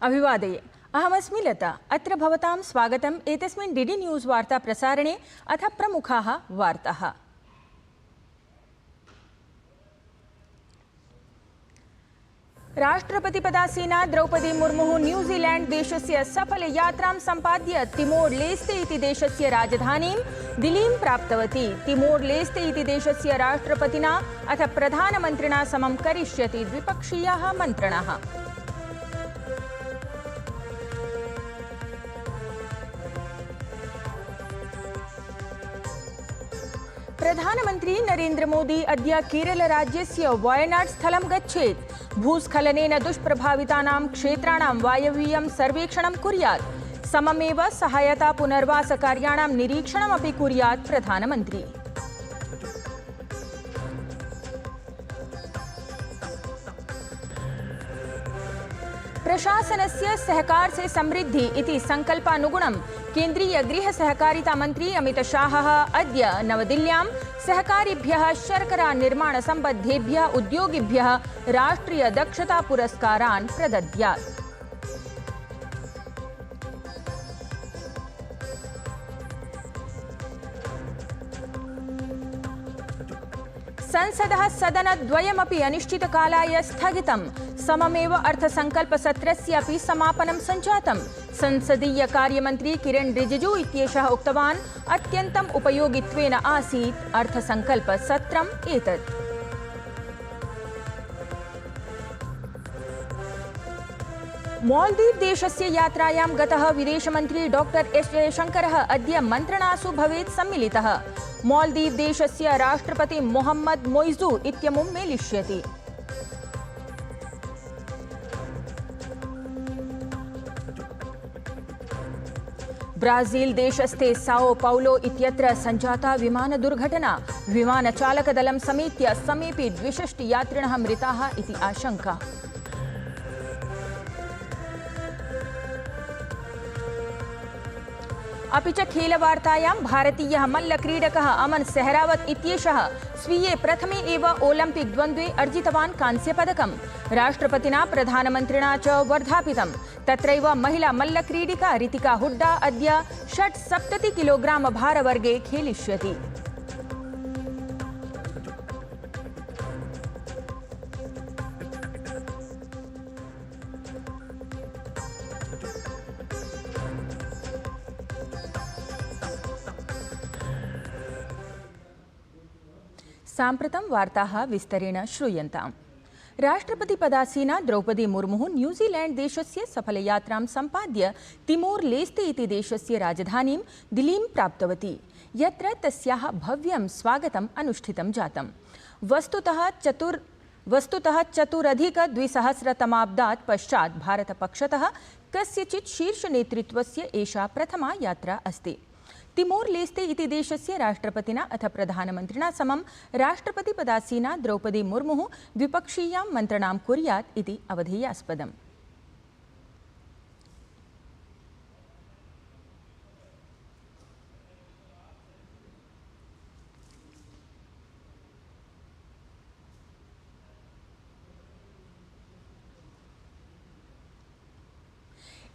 अभिवादये। अहमस्मि लता। अत्र भवतां स्वागतम् एतस्मिन् डीडी न्यूज़ वार्ता प्रसारणे। अथ प्रमुखाः वार्ताः। राष्ट्रपतिपदासीना द्रौपदी मुर्मुः न्यूजीलैंड देशस्य सफलयात्रां सम्पाद्य तिमोर लेस्ते इति देशस्य राजधानीं दिल्लीं प्राप्तवती। तिमोर लेस्ते इति देशस्य राष्ट्रपतिना अथ प्रधानमन्त्रिणा समं करिष्यति द्विपक्षीयाः मन्त्रणाः। प्रधानमन्त्री नरेन्द्र मोदी अद्य केरलराज्यस्य वायनाड स्थलं गच्छेत्। भूस्खलनेन दुष्प्रभावितानां क्षेत्राणां वायव्यं सर्वेक्षणं कुर्यात्। सममेव सहायता पुनर्वासकार्याणां निरीक्षणमपि कुर्यात् प्रधानमन्त्री। प्रशासनस्य सहकार से समृद्धि इति संकल्पानुगुणं केन्द्रीय गृह सहकारिता मंत्री अमित शाहः अद्य नवदिल्ल्यां सहकारिभ्यः शर्करा निर्माण सम्बद्धेभ्यः उद्योगिभ्यः राष्ट्रिय दक्षता पुरस्कारान् प्रदद्यात्। संसदः सदनद्वयमपि अनिश्चितकालाय स्थगितम्। सममेव अर्थसङ्कल्पसत्रस्य अपि समापनं सञ्जातम्। संसदीय कार्यमन्त्री किरण रिजिजू इत्येषः उक्तवान् अत्यन्तम् उपयोगित्वेन आसीत् अर्थसङ्कल्पसत्रम् एतत्। मालदीव देशस्य यात्रायां गतः विदेशमन्त्री डॉक्टर एस जयशंकरः अद्य मन्त्रणासु भवेत् सम्मिलितः। मालदीव देशस्य राष्ट्रपति मोहम्मद मोइजू इत्यमुं मेलिष्यति। ब्राजील देशस्थे साओ पाउलो इत्यत्र सञ्जाता विमानदुर्घटना। विमानचालकदलं समेत्य समेऽपि 62 यात्रिणः मृताः इति आशंका। अपि च खेलवार्तायां भारतीयः मल्लक्रीडकः अमन सेहरावत इत्येषः स्वीये प्रथमे एव ओलम्पिक द्वन्द्वे अर्जितवान् कांस्यपदकम्। राष्ट्रपतिना प्रधानमन्त्रिणा च वर्धापितम्। तत्रैव महिला मल्लक्रीडिका रितिका हुड्डा अद्य 76 किलोग्राम भारवर्गे खेलिष्यति। साम्प्रतं वार्ताः विस्तरेण श्रूयन्ताम्। राष्ट्रपतिपदासीना द्रौपदी मुर्मुः न्यूजीलैंड देशस्य सफलयात्रां सम्पाद्य तिमोर लेस्ते इति देशस्य राजधानीं दिल्लीं प्राप्तवती, यत्र तस्याः भव्यं स्वागतम् अनुष्ठितं जातम्। वस्तुतः चतुरधिक-2000 पश्चात् भारतपक्षतः कस्यचित् शीर्षनेतृत्वस्य एषा प्रथमा यात्रा अस्ति। तिमोर लेस्ते इति देशस्य राष्ट्रपतिना अथ प्रधानमन्त्रिणा समं राष्ट्रपतिपदासीना द्रौपदी मुर्मुः द्विपक्षीयां मन्त्रणां कुर्यात् इति अवधेयास्पदम्।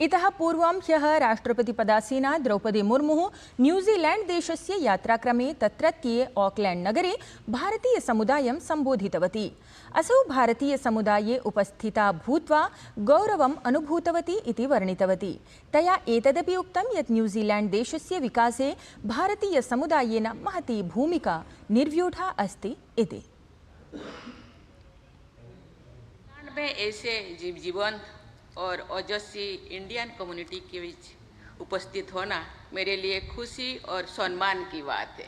इतः पूर्वं ह्यः राष्ट्रपतिपदासीना द्रौपदी मुर्मुः न्यूजीलैंड देशस्य यात्राक्रमे तत्रत्ये ऑकलैंड नगरे भारतीयसमुदायं सम्बोधितवती। असौ भारतीयसमुदाये उपस्थिता भूत्वा गौरवम् अनुभूतवती इति वर्णितवती। तया एतदपि उक्तं यत् न्यूजीलैंड देशस्य विकासे भारतीयसमुदायेन महती भूमिका निर्व्यूढा अस्ति इति। ऐसे जीवन और ओजस्वी इंडियन कम्युनिटी के बीच उपस्थित होना मेरे लिए खुशी और सम्मान की बात है।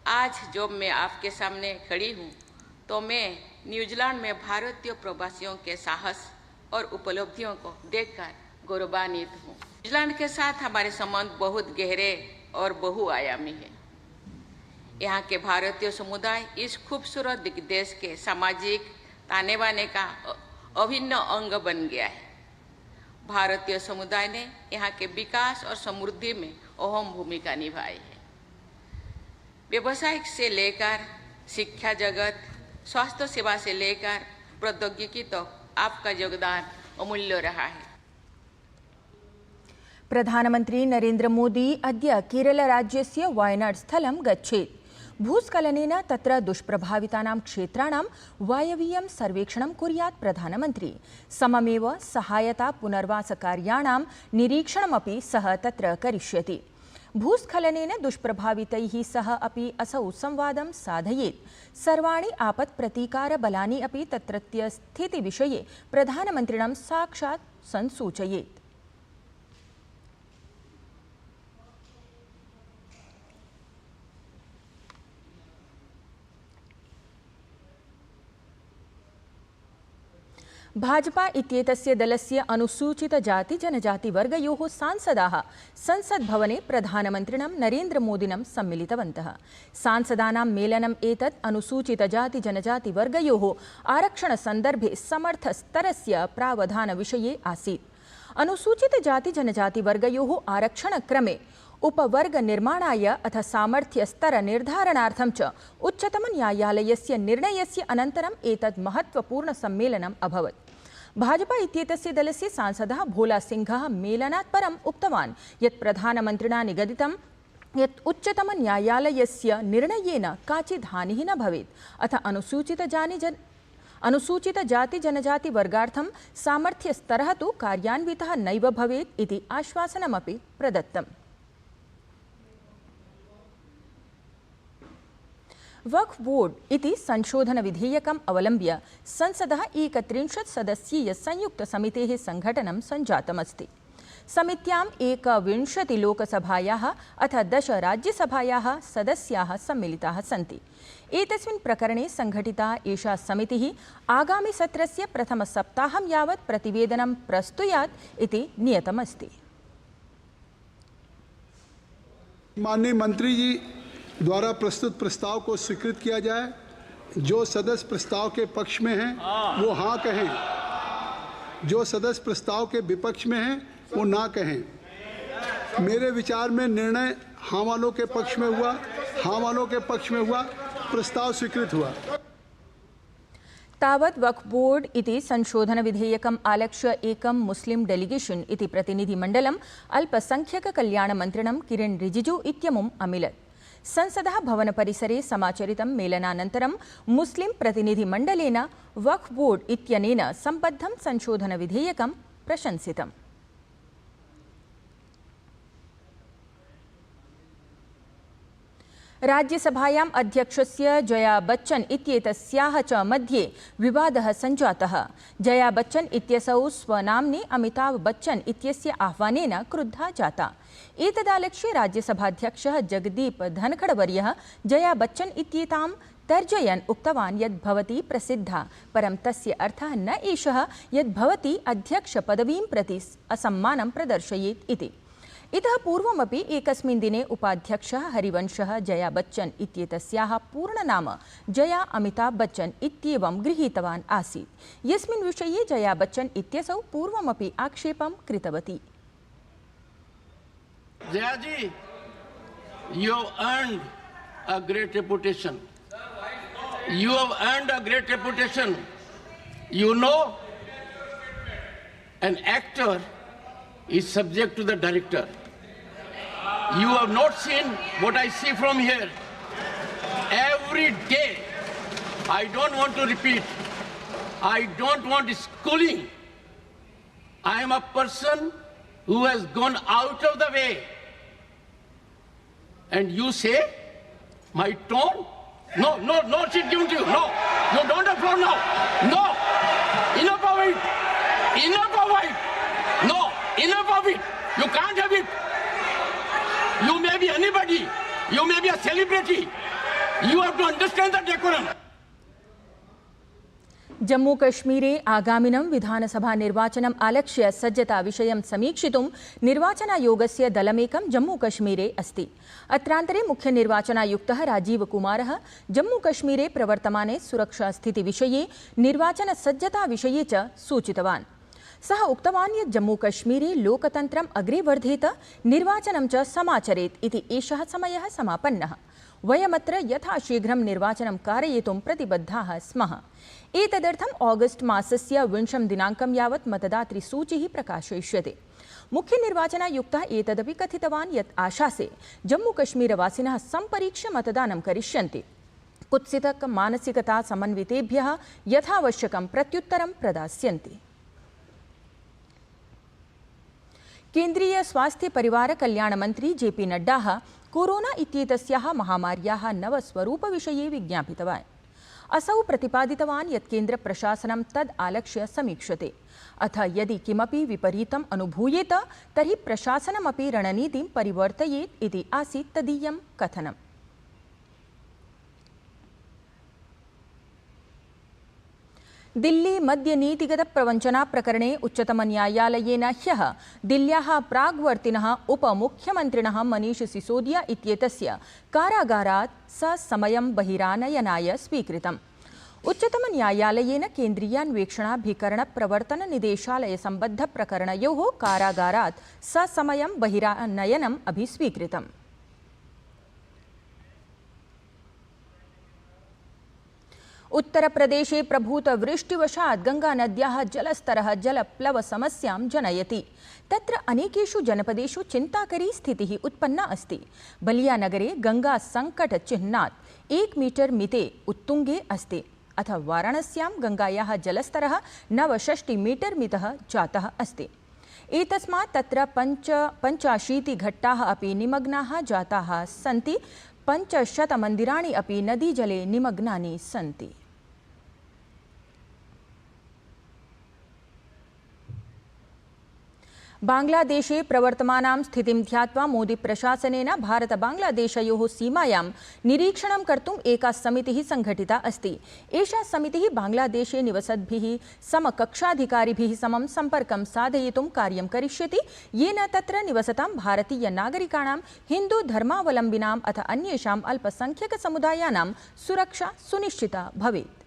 आज जब मैं आपके सामने खड़ी हूँ तो मैं न्यूजीलैंड में भारतीय प्रवासियों के साहस और उपलब्धियों को देखकर गौरवान्वित हूँ। न्यूजीलैंड के साथ हमारे संबंध बहुत गहरे और बहुआयामी हैं। यहाँ के भारतीय समुदाय इस खूबसूरत देश के सामाजिक ताने बाने का अभिन्न अंग बन गया है। भारतीय समुदाय ने यहाँ के विकास और समृद्धि में अहम भूमिका निभाई है। व्यवसाय से लेकर शिक्षा जगत, स्वास्थ्य सेवा से लेकर प्रौद्योगिकी तक आपका योगदान अमूल्य रहा है। प्रधानमंत्री नरेंद्र मोदी अद्य केरलराज्यस्य वायनाड स्थलं गच्छेत्। भूस्खलनेन तत्र दुष्प्रभावितानां क्षेत्राणां वायवीयं सर्वेक्षणं कुर्यात् प्रधानमन्त्री। सममेव सहायता पुनर्वासकार्याणां निरीक्षणमपि सः तत्र करिष्यति। भूस्खलनेन दुष्प्रभावितैः सह अपि असौ संवादं साधयेत्। सर्वाणि आपत्प्रतीकारबलानि अपि तत्रत्य स्थितिविषये प्रधानमन्त्रिणं साक्षात् संसूचयेत्। भाजपा इत्येतस्य दलस्य अनुसूचितजातिजनजातिवर्गयोः सांसदाः संसद्भवने प्रधानमन्त्रिणं नरेन्द्रमोदिनं सम्मिलितवन्तः। सांसदानां मेलनम् एतत् अनुसूचितजातिजनजातिवर्गयोः आरक्षणसन्दर्भे समर्थस्तरस्य प्रावधानविषये आसीत्। अनुसूचितजातिजनजातिवर्गयोः आरक्षणक्रमे उपवर्गनिर्माणाय अथ सामर्थ्यस्तरनिर्धारणार्थं च उच्चतमन्यायालयस्य निर्णयस्य अनन्तरम् एतत् महत्त्वपूर्णसम्मेलनम् अभवत्। भाजपा इत्येतस्य दलस्य सांसदः भोला सिंहः मेलनात् परम् उक्तवान् यत् प्रधानमन्त्रिणा निगदितं यत् उच्चतमन्यायालयस्य निर्णयेन काचित् हानिः न भवेत् अथ अनुसूचितजातिजनजातिवर्गार्थं सामर्थ्यस्तरः तु कार्यान्वितः नैव भवेत् इति आश्वासनमपि प्रदत्तम्। वक्फ बोर्ड इति संशोधनविधेयकम् अवलम्ब्य संसदः 31 सदस्यीय संयुक्तसमितेः संघटनं सञ्जातमस्ति। समित्याम् 21 लोकसभायाः अथ 10 राज्यसभायाः सदस्याः सम्मिलिताः सन्ति। एतस्मिन् प्रकरणे संघटिता एषा समितिः आगामि सत्रस्य प्रथमसप्ताहं यावत् प्रतिवेदनं प्रस्तुयात् इति नियतमस्ति। माननीय मंत्री जी द्वारा प्रस्तुत प्रस्ताव को स्वीकृत किया जाए। जो सदस्य प्रस्ताव के पक्ष में हैं वो हाँ कहें, जो सदस्य प्रस्ताव के विपक्ष में हैं वो ना कहें। मेरे विचार में निर्णय हाँ वालों के पक्ष में हुआ, हाँ वालों के पक्ष में हुआ, प्रस्ताव स्वीकृत हुआ। तावत् वक्फ बोर्ड इति संशोधनविधेयकम् आलक्ष्य एकं मुस्लिं डेलिगेशन इति प्रतिनिधिमण्डलम् अल्पसंख्यककल्याणमन्त्रिणं किरेन रिजिजू इत्यमुम् अमिलत्। संसदः भवनपरिसरे समाचरितं मेलनानन्तरं मुस्लिं प्रतिनिधिमण्डलेन वक्फ बोर्ड इत्यनेन सम्बद्धं संशोधनविधेयकं प्रशंसितम्। राज्यसभायाम् अध्यक्षस्य जया बच्चन इत्येतस्याः च मध्ये विवादः सञ्जातः। जया बच्चन इत्यसौ स्वनाम्नि अमिताभ बच्चन इत्यस्य आह्वानेन क्रुद्धा जाता। एतदालक्ष्य राज्यसभाध्यक्षः जगदीप धनखडवर्यः जया बच्चन इत्येतां तर्जयन् उक्तवान् यत् भवती प्रसिद्धा, परं तस्य अर्थः न एषः यत् भवती अध्यक्षपदवीं प्रति असम्मानं प्रदर्शयेत् इति। इतः पूर्वमपि एकस्मिन् दिने उपाध्यक्षः हरिवंशः जया बच्चन इत्येतस्याः पूर्णनाम जया अमिताभ बच्चन इत्येवं गृहीतवान् आसीत्, यस्मिन् विषये जया बच्चन इत्यसौ पूर्वमपि आक्षेपं कृतवती। Jaya ji, you have earned a great reputation. You have earned a great reputation. You know, an actor is subject to the director. You have not seen what I see from here. Every day, I don't want to repeat. I don't want schooling. I am a person who has gone out of the way. And you say, my tone? No, she's given to you. No, you don't have floor now. No, enough of it. Enough of it. No, enough of it. You can't have it. You may be anybody. You may be a celebrity. You have to understand the decorum. जम्मूकश्मीरे आगामिनं विधानसभा निर्वाचनम् आलक्ष्य सज्जता विषयं समीक्षितुं निर्वाचनायोगस्य दलमेकं जम्मूकश्मीरे अस्ति। अत्रान्तरे मुख्यनिर्वाचनायुक्तः राजीवकुमारः जम्मूकश्मीरे प्रवर्तमाने सुरक्षास्थितिविषये निर्वाचनसज्जताविषये च सूचितवान्। सः उक्तवान् यत् जम्मूकश्मीरे लोकतन्त्रम् अग्रे वर्धेत, निर्वाचनं च समाचरेत् इति एषः समयः समापन्नः। वयमत्र यथाशीघ्रं निर्वाचनं कारयितुं प्रतिबद्धाः स्मः। एतदर्थम् ऑगस्ट मासस्य 20 दिनाङ्कं यावत् मतदातृसूचिः प्रकाशयिष्यते। मुख्यनिर्वाचनायुक्तः एतदपि कथितवान् यत् आशासे जम्मूकश्मीरवासिनः सम्परीक्ष्य मतदानं करिष्यन्ति। कुत्सितमानसिकता समन्वितेभ्यः यथावश्यकं प्रत्युत्तरं प्रदास्यन्ति। केन्द्रीय स्वास्थ्य परिवार कल्याण मंत्री जेपी नड्डा कोरोना इत्येतस्याः महामार्याः नवस्वरूपविषये विज्ञापितवान्। असौ प्रतिपादितवान् यत् केन्द्रप्रशासनं तद् आलक्ष्य समीक्षते, अथ यदि किमपि विपरीतम् अनुभूयेत तर्हि प्रशासनमपि रणनीतिं परिवर्तयेत् इति आसीत् तदीयं कथनम्। दिल्ली मद्यनीतिगत प्रवञ्चना प्रकरणे उच्चतमन्यायालयेन ह्यः दिल्ल्याः प्राग्वर्तिनः उपमुख्यमन्त्रिणः मनीष सिसोदिया इत्येतस्य कारागारात् ससमयं बहिरानयनाय स्वीकृतम्। उच्चतमन्यायालयेन केन्द्रीयान्वेषणाभिकरणप्रवर्तननिदेशालयसम्बद्धप्रकरणयोः कारागारात् ससमयं बहिरानयनम् अभिस्वीकृतम्। उत्तरप्रदेशे प्रभूतवृष्टिवशात् गङ्गानद्याः जलस्तरः जलप्लवसमस्यां जनयति। तत्र अनेकेषु जनपदेषु चिन्ताकरी स्थितिः उत्पन्ना अस्ति। बलियानगरे गङ्गासङ्कटचिह्नात् 1 मीटर् मिते उत्तुङ्गे अस्ति, अथ वाराणस्यां गङ्गायाः जलस्तरः 69 मीटर् मितः जातः अस्ति। एतस्मात् तत्र 85 घट्टाः अपि निमग्नाः जाताः सन्ति। 500 मन्दिराणि अपि नदीजले निमग्नानि सन्ति। बांग्लादेशे प्रवर्तमानां स्थितिं ध्यात्वा मोदी प्रशासनेन भारत बांग्लादेशयोः सीमायां निरीक्षणं कर्तुम् एका समितिः संघटिता अस्ति। एषा समितिः बांग्लादेशे निवसद्भिः समकक्षाधिकारिभिः समं सम्पर्कं साधयितुं कार्यं करिष्यति, येन तत्र निवसतां भारतीयनागरिकाणां हिन्दू धर्मावलम्बिनाम् अथ अन्येषाम् अल्पसंख्यकसमुदायानां सुरक्षा सुनिश्चिता भवेत्।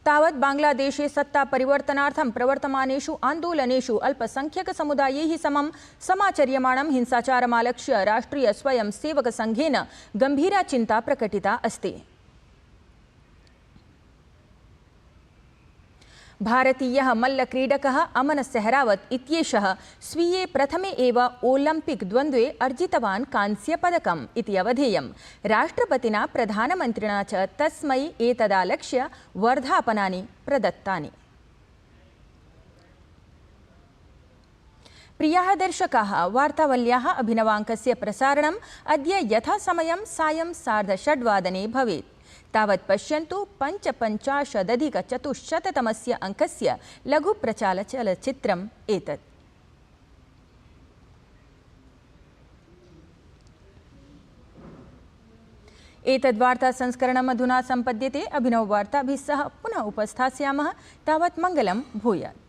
तावत् बांग्लादेशे सत्ता परिवर्तनार्थं प्रवर्तमानेषु आन्दोलनेषु अल्पसंख्यकसमुदायैः समं समाचर्यमाणं हिंसाचारमालक्ष्य राष्ट्रिय स्वयंसेवकसङ्घेन गम्भीरा चिन्ता प्रकटिता अस्ति। भारतीयः मल्लक्रीडकः अमन सेहरावत् इत्येषः स्वीये प्रथमे एव ओलम्पिक् द्वन्द्वे अर्जितवान् कांस्यपदकम् इति अवधेयं। राष्ट्रपतिना प्रधानमन्त्रिणा च तस्मै एतदालक्ष्य वर्धापनानि प्रदत्तानि। प्रियाः दर्शकाः, वार्तावल्याः अभिनवाङ्कस्य प्रसारणम् अद्य यथासमयं सायं 6:30 भवेत्। तावत् पश्यन्तु 55+400 अङ्कस्य लघुप्रचालचलच्चित्रम् एतत्। एतद्वार्तासंस्करणम् अधुना सम्पद्यते। अभिनववार्ताभिः सह पुनः उपस्थास्यामः। तावत् मङ्गलं भूयात्।